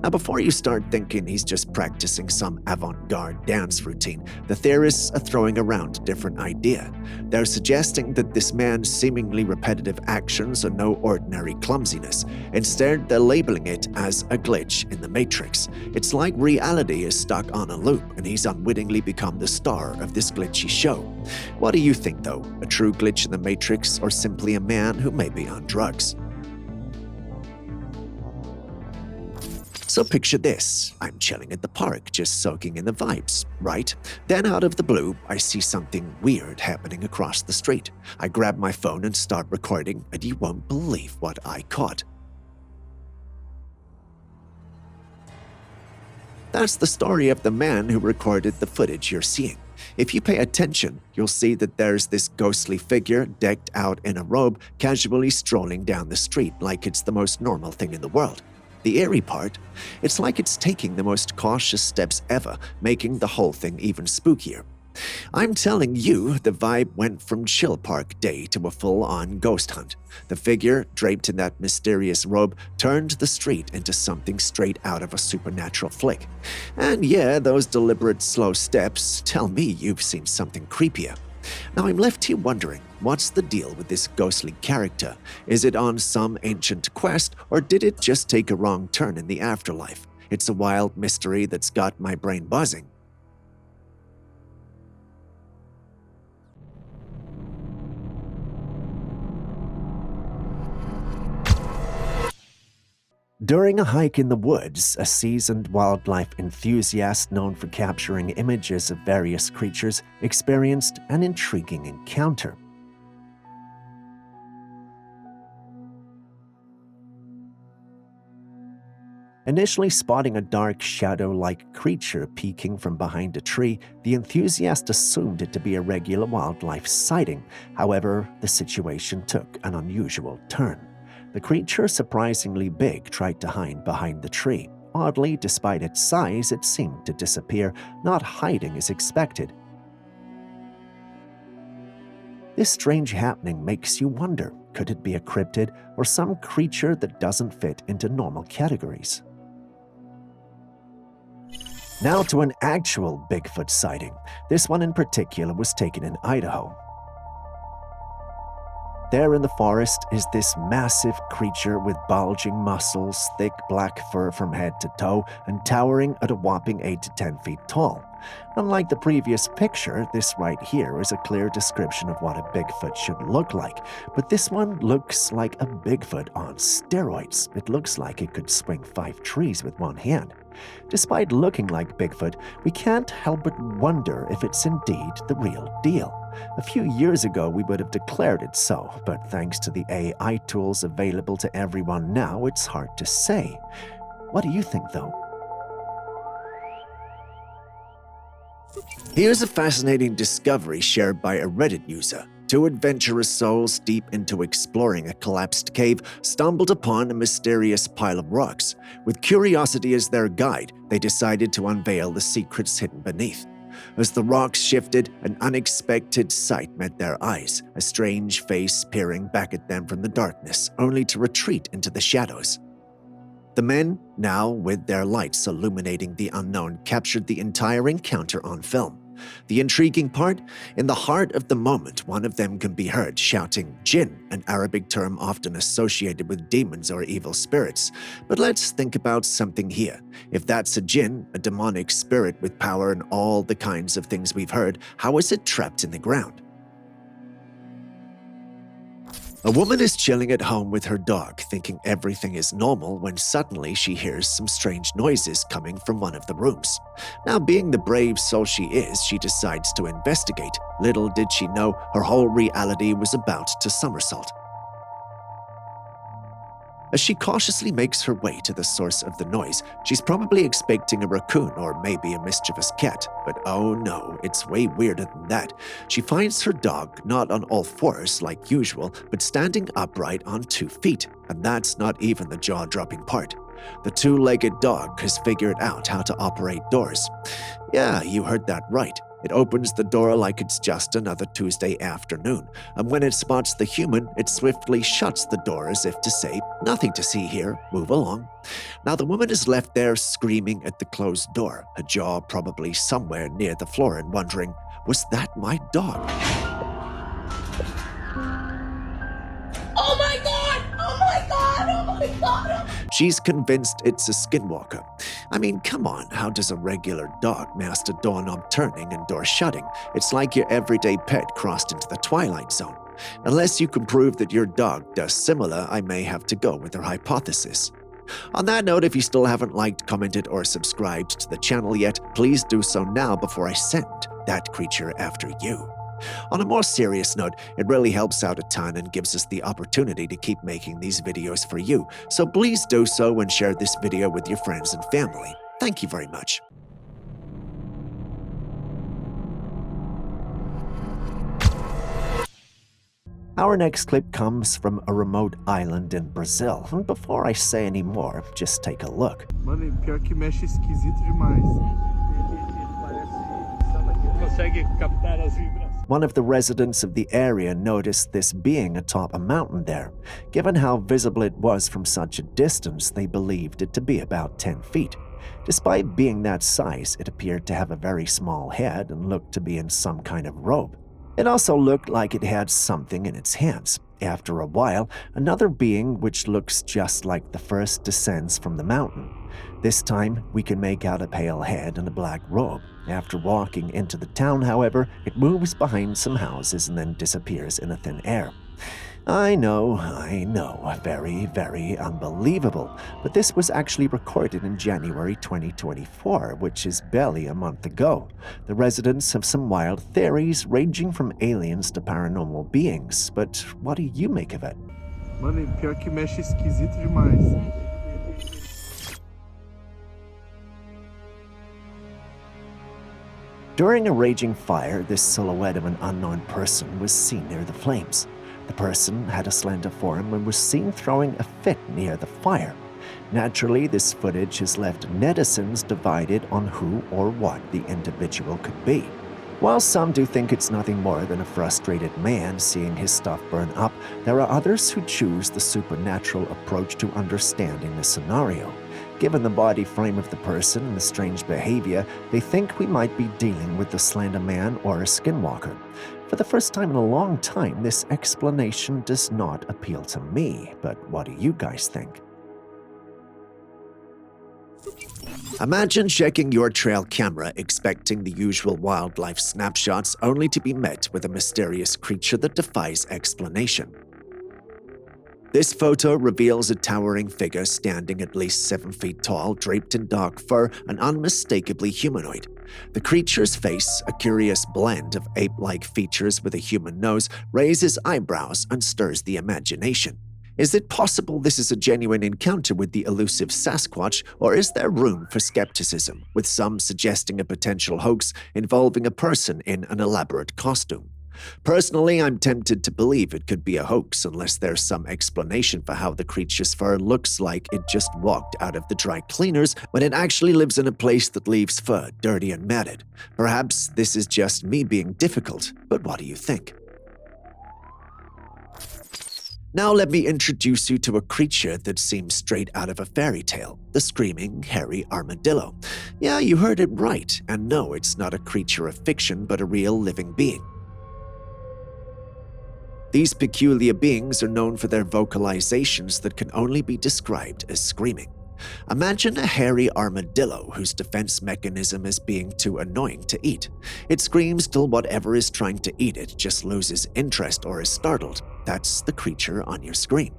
Now, before you start thinking he's just practicing some avant-garde dance routine, the theorists are throwing around a different idea. They're suggesting that this man's seemingly repetitive actions are no ordinary clumsiness. Instead, they're labeling it as a glitch in the Matrix. It's like reality is stuck on a loop, and he's unwittingly become the star of this glitchy show. What do you think, though? A true glitch in the Matrix, or simply a man who may be on drugs? So picture this. I'm chilling at the park, just soaking in the vibes, right? Then out of the blue, I see something weird happening across the street. I grab my phone and start recording, and you won't believe what I caught. That's the story of the man who recorded the footage you're seeing. If you pay attention, you'll see that there's this ghostly figure decked out in a robe casually strolling down the street like it's the most normal thing in the world. The eerie part? It's like it's taking the most cautious steps ever, making the whole thing even spookier. I'm telling you, the vibe went from chill park day to a full-on ghost hunt. The figure, draped in that mysterious robe, turned the street into something straight out of a supernatural flick. And yeah, those deliberate slow steps tell me you've seen something creepier. Now I'm left here wondering, what's the deal with this ghostly character? Is it on some ancient quest, or did it just take a wrong turn in the afterlife? It's a wild mystery that's got my brain buzzing. During a hike in the woods, a seasoned wildlife enthusiast known for capturing images of various creatures experienced an intriguing encounter. Initially spotting a dark shadow-like creature peeking from behind a tree, the enthusiast assumed it to be a regular wildlife sighting. However, the situation took an unusual turn. The creature, surprisingly big, tried to hide behind the tree. Oddly, despite its size, it seemed to disappear, not hiding as expected. This strange happening makes you wonder, could it be a cryptid or some creature that doesn't fit into normal categories? Now to an actual Bigfoot sighting. This one in particular was taken in Idaho. There in the forest is this massive creature with bulging muscles, thick black fur from head to toe, and towering at a whopping 8 to 10 feet tall. Unlike the previous picture, this right here is a clear description of what a Bigfoot should look like, but this one looks like a Bigfoot on steroids. It looks like it could swing 5 trees with one hand. Despite looking like Bigfoot, we can't help but wonder if it's indeed the real deal. A few years ago, we would have declared it so, but thanks to the AI tools available to everyone now, it's hard to say. What do you think, though? Here's a fascinating discovery shared by a Reddit user. 2 adventurous souls deep into exploring a collapsed cave stumbled upon a mysterious pile of rocks. With curiosity as their guide, they decided to unveil the secrets hidden beneath. As the rocks shifted, an unexpected sight met their eyes, a strange face peering back at them from the darkness, only to retreat into the shadows. The men, now with their lights illuminating the unknown, captured the entire encounter on film. The intriguing part? In the heart of the moment, one of them can be heard shouting jinn, an Arabic term often associated with demons or evil spirits. But let's think about something here. If that's a jinn, a demonic spirit with power and all the kinds of things we've heard, how is it trapped in the ground? A woman is chilling at home with her dog, thinking everything is normal when suddenly she hears some strange noises coming from one of the rooms. Now, being the brave soul she is, she decides to investigate. Little did she know her whole reality was about to somersault. As she cautiously makes her way to the source of the noise, she's probably expecting a raccoon or maybe a mischievous cat. But oh no, it's way weirder than that. She finds her dog not on all fours like usual, but standing upright on 2 feet. And that's not even the jaw-dropping part. The 2-legged dog has figured out how to operate doors. Yeah, you heard that right. It opens the door like it's just another Tuesday afternoon, and when it spots the human, it swiftly shuts the door as if to say, "Nothing to see here, move along." Now the woman is left there screaming at the closed door, her jaw probably somewhere near the floor, and wondering, was that my dog?
Oh my god! Oh my god! Oh my god!
She's convinced it's a skinwalker. I mean, come on, how does a regular dog master doorknob turning and door shutting? It's like your everyday pet crossed into the Twilight Zone. Unless you can prove that your dog does similar, I may have to go with her hypothesis. On that note, if you still haven't liked, commented, or subscribed to the channel yet, please do so now before I send that creature after you. On a more serious note, it really helps out a ton and gives us the opportunity to keep making these videos for you, so please do so and share this video with your friends and family. Thank you very much. Our next clip comes from a remote island in Brazil, and before I say any more, just take a look.
Mano, pior que mexe esquisito demais. Consegue captar as vibras.
One of the residents of the area noticed this being atop a mountain there. Given how visible it was from such a distance, they believed it to be about 10 feet. Despite being that size, it appeared to have a very small head and looked to be in some kind of robe. It also looked like it had something in its hands. After a while, another being which looks just like the first descends from the mountain. This time, we can make out a pale head and a black robe. After walking into the town, however, it moves behind some houses and then disappears in a thin air. I know, very, very unbelievable, but this was actually recorded in January 2024, which is barely a month ago. The residents have some wild theories ranging from aliens to paranormal beings, but what do you make of it?
Mano, pior que mexe esquisito demais.
During a raging fire, this silhouette of an unknown person was seen near the flames. The person had a slender form and was seen throwing a fit near the fire. Naturally, this footage has left netizens divided on who or what the individual could be. While some do think it's nothing more than a frustrated man seeing his stuff burn up, there are others who choose the supernatural approach to understanding the scenario. Given the body frame of the person and the strange behavior, they think we might be dealing with the Slender Man or a skinwalker. For the first time in a long time, this explanation does not appeal to me, but what do you guys think? Imagine checking your trail camera expecting the usual wildlife snapshots only to be met with a mysterious creature that defies explanation. This photo reveals a towering figure standing at least 7 feet tall, draped in dark fur and unmistakably humanoid. The creature's face, a curious blend of ape-like features with a human nose, raises eyebrows and stirs the imagination. Is it possible this is a genuine encounter with the elusive Sasquatch, or is there room for skepticism, with some suggesting a potential hoax involving a person in an elaborate costume? Personally, I'm tempted to believe it could be a hoax unless there's some explanation for how the creature's fur looks like it just walked out of the dry cleaners when it actually lives in a place that leaves fur dirty and matted. Perhaps this is just me being difficult, but what do you think? Now let me introduce you to a creature that seems straight out of a fairy tale, the screaming, hairy armadillo. Yeah, you heard it right, and no, it's not a creature of fiction, but a real living being. These peculiar beings are known for their vocalizations that can only be described as screaming. Imagine a hairy armadillo whose defense mechanism is being too annoying to eat. It screams till whatever is trying to eat it just loses interest or is startled. That's the creature on your screen.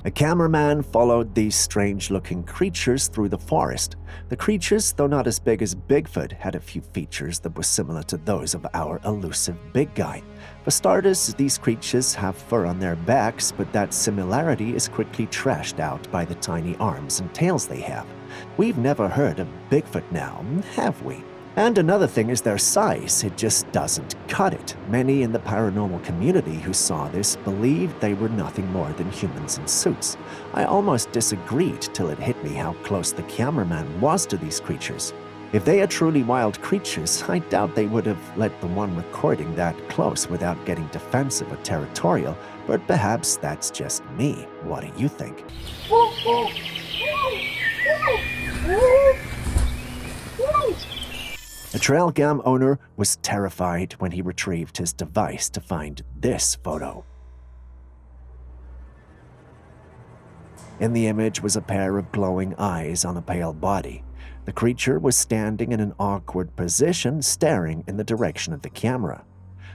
A cameraman followed these strange-looking creatures through the forest. The creatures, though not as big as Bigfoot, had a few features that were similar to those of our elusive big guy. For starters, these creatures have fur on their backs, but that similarity is quickly trashed out by the tiny arms and tails they have. We've never heard of Bigfoot now, have we? And another thing is their size. It just doesn't cut it. Many in the paranormal community who saw this believed they were nothing more than humans in suits. I almost disagreed till it hit me how close the cameraman was to these creatures. If they are truly wild creatures, I doubt they would have let the one recording that close without getting defensive or territorial, but perhaps that's just me. What do you think? A Trailcam owner was terrified when he retrieved his device to find this photo. In the image was a pair of glowing eyes on a pale body. The creature was standing in an awkward position, staring in the direction of the camera.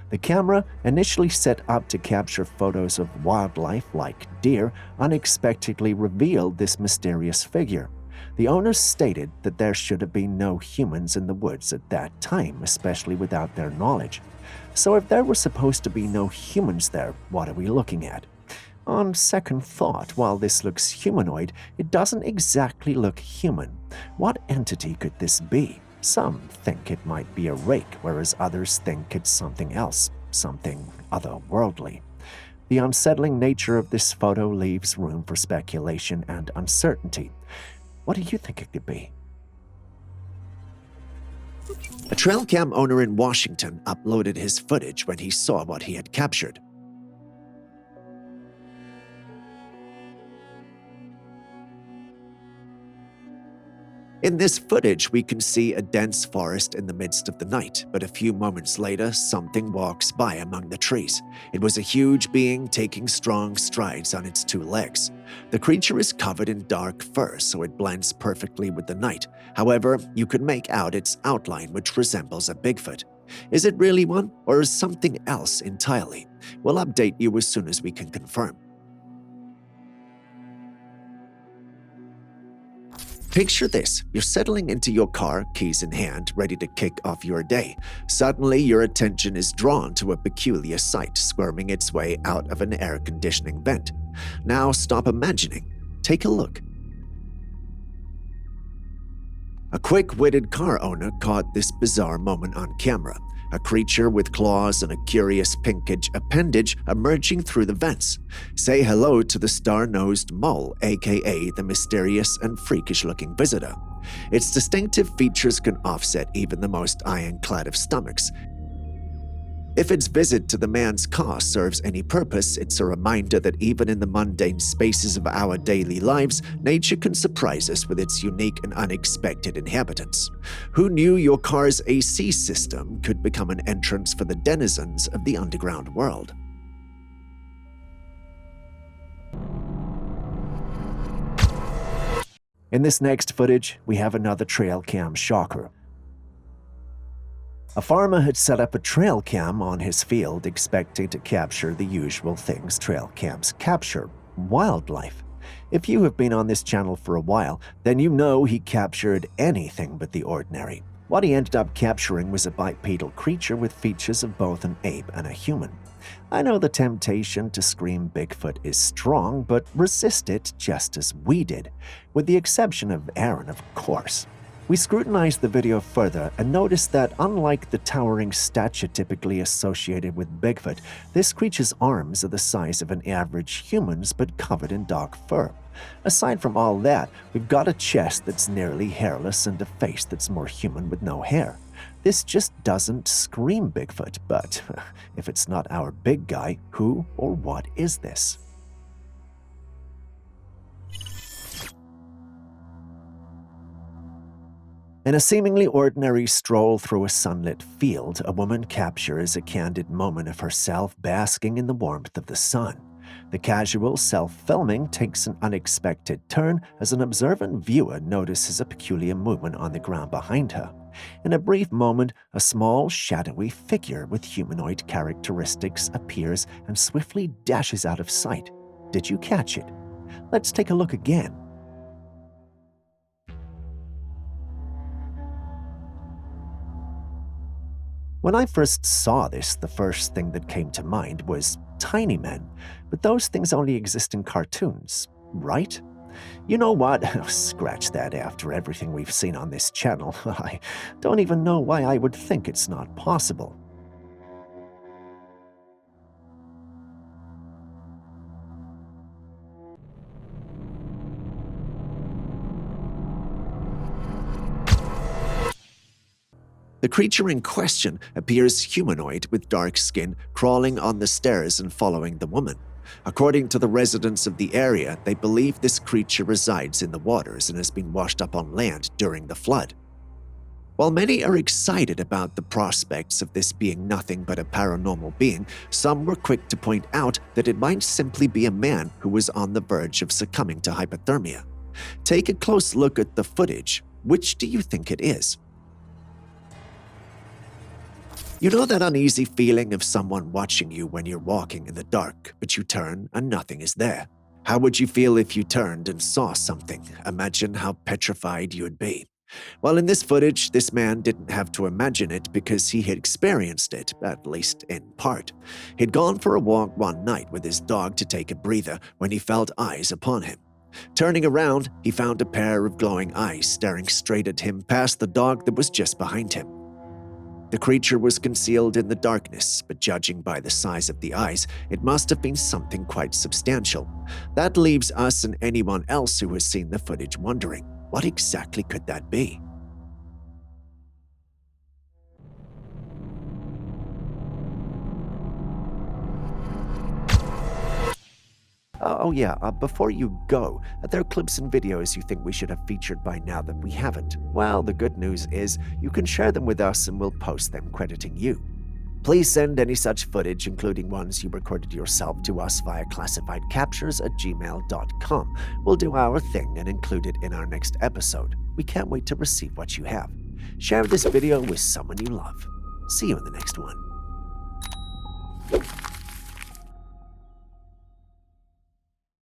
The camera, initially set up to capture photos of wildlife like deer, unexpectedly revealed this mysterious figure. The owners stated that there should have been no humans in the woods at that time, especially without their knowledge. So if there were supposed to be no humans there, what are we looking at? On second thought, while this looks humanoid, it doesn't exactly look human. What entity could this be? Some think it might be a rake, whereas others think it's something else, something otherworldly. The unsettling nature of this photo leaves room for speculation and uncertainty. What do you think it could be? A Trailcam owner in Washington uploaded his footage when he saw what he had captured. In this footage, we can see a dense forest in the midst of the night, but a few moments later, something walks by among the trees. It was a huge being taking strong strides on its two legs. The creature is covered in dark fur, so it blends perfectly with the night. However, you can make out its outline, which resembles a Bigfoot. Is it really one, or is something else entirely? We'll update you as soon as we can confirm. Picture this. You're settling into your car, keys in hand, ready to kick off your day. Suddenly, your attention is drawn to a peculiar sight squirming its way out of an air conditioning vent. Now stop imagining. Take a look. A quick-witted car owner caught this bizarre moment on camera. A creature with claws and a curious pinkish appendage emerging through the vents. Say hello to the star-nosed mole, aka the mysterious and freakish-looking visitor. Its distinctive features can offset even the most ironclad of stomachs. If its visit to the man's car serves any purpose, it's a reminder that even in the mundane spaces of our daily lives, nature can surprise us with its unique and unexpected inhabitants. Who knew your car's AC system could become an entrance for the denizens of the underground world? In this next footage, we have another Trailcam shocker. A farmer had set up a trail cam on his field expecting to capture the usual things trail cams capture, wildlife. If you have been on this channel for a while, then you know he captured anything but the ordinary. What he ended up capturing was a bipedal creature with features of both an ape and a human. I know the temptation to scream Bigfoot is strong, but resist it just as we did, with the exception of Aaron, of course. We scrutinized the video further and noticed that unlike the towering stature typically associated with Bigfoot, this creature's arms are the size of an average human's but covered in dark fur. Aside from all that, we've got a chest that's nearly hairless and a face that's more human with no hair. This just doesn't scream Bigfoot, but if it's not our big guy, who or what is this? In a seemingly ordinary stroll through a sunlit field, a woman captures a candid moment of herself basking in the warmth of the sun. The casual self-filming takes an unexpected turn as an observant viewer notices a peculiar movement on the ground behind her. In a brief moment, a small, shadowy figure with humanoid characteristics appears and swiftly dashes out of sight. Did you catch it? Let's take a look again. When I first saw this, the first thing that came to mind was tiny men, but those things only exist in cartoons, right? You know what? Scratch that after everything we've seen on this channel. I don't even know why I would think it's not possible. The creature in question appears humanoid with dark skin, crawling on the stairs and following the woman. According to the residents of the area, they believe this creature resides in the waters and has been washed up on land during the flood. While many are excited about the prospects of this being nothing but a paranormal being, some were quick to point out that it might simply be a man who was on the verge of succumbing to hypothermia. Take a close look at the footage. Which do you think it is? You know that uneasy feeling of someone watching you when you're walking in the dark, but you turn and nothing is there? How would you feel if you turned and saw something? Imagine how petrified you'd be. Well, in this footage, this man didn't have to imagine it because he had experienced it, at least in part. He'd gone for a walk one night with his dog to take a breather when he felt eyes upon him. Turning around, he found a pair of glowing eyes staring straight at him past the dog that was just behind him. The creature was concealed in the darkness, but judging by the size of the eyes, it must have been something quite substantial. That leaves us and anyone else who has seen the footage wondering, what exactly could that be? Before you go, are there clips and videos you think we should have featured by now that we haven't? Well, the good news is you can share them with us and we'll post them crediting you. Please send any such footage, including ones you recorded yourself, to us via classifiedcaptures@gmail.com. We'll do our thing and include it in our next episode. We can't wait to receive what you have. Share this video with someone you love. See you in the next one.